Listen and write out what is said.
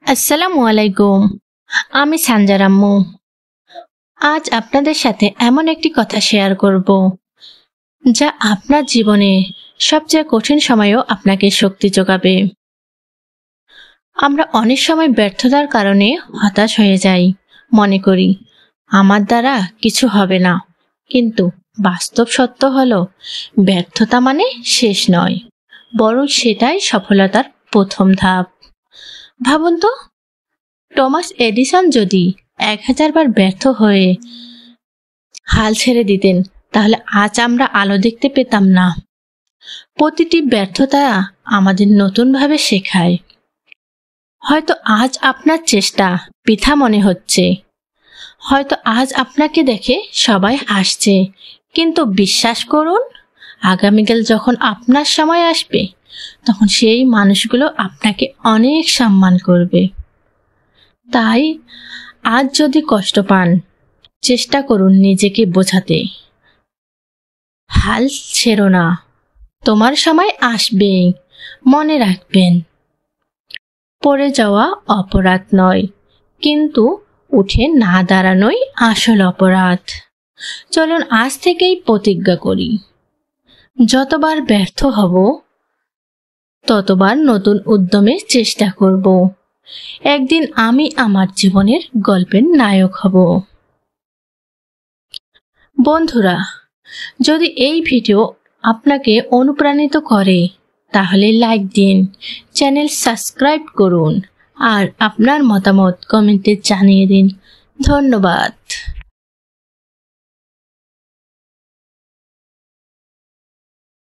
আসসালামু আলাইকুম। আমি সানজার আম্মু। আজ আপনাদের সাথে এমন একটি কথা শেয়ার করব যা আপনার জীবনে সবচেয়ে কঠিন সময়েও আপনাকে শক্তি যোগাবে। আমরা অনেক সময় ব্যর্থতার কারণে হতাশ হয়ে যাই, মনে করি আমার দ্বারা কিছু হবে না। কিন্তু বাস্তব সত্য হলো ব্যর্থতা মানে শেষ নয়, বরং সেটাই সফলতার প্রথম ধাপ। ভাবুন তো, টমাস এডিসন যদি 1000 বার ব্যর্থ হয়ে হাল ছেড়ে দিতেন, তাহলে আজ আমরা আলো দেখতে পেতাম না। প্রতিটি ব্যর্থতা আমাদের নতুনভাবে শেখায়। হয়তো আজ আপনার চেষ্টা বৃথা মনে হচ্ছে, হয়তো আজ আপনাকে দেখে সবাই হাসছে, কিন্তু বিশ্বাস করুন, আগামীকাল যখন আপনার সময় আসবে, তখন সেই মানুষগুলো আপনাকে অনেক সম্মান করবে। তাই আজ যদি কষ্ট পান, চেষ্টা করুন নিজেকে বোঝাতে, হাল ছেড়ো না, তোমার সময় আসবে। মনে রাখবেন, পড়ে যাওয়া অপরাধ নয়, কিন্তু উঠে না দাঁড়ানোই আসল অপরাধ। চলুন আজ থেকেই প্রতিজ্ঞা করি, যতবার ব্যর্থ হব ততবার নতুন উদ্যমে চেষ্টা করব। একদিন আমি আমার জীবনের গল্পের নায়ক হব। বন্ধুরা, যদি এই ভিডিও আপনাকে অনুপ্রাণিত করে, তাহলে লাইক দিন, চ্যানেল সাবস্ক্রাইব করুন আর আপনার মতামত কমেন্টে জানিয়ে দিন। ধন্যবাদ।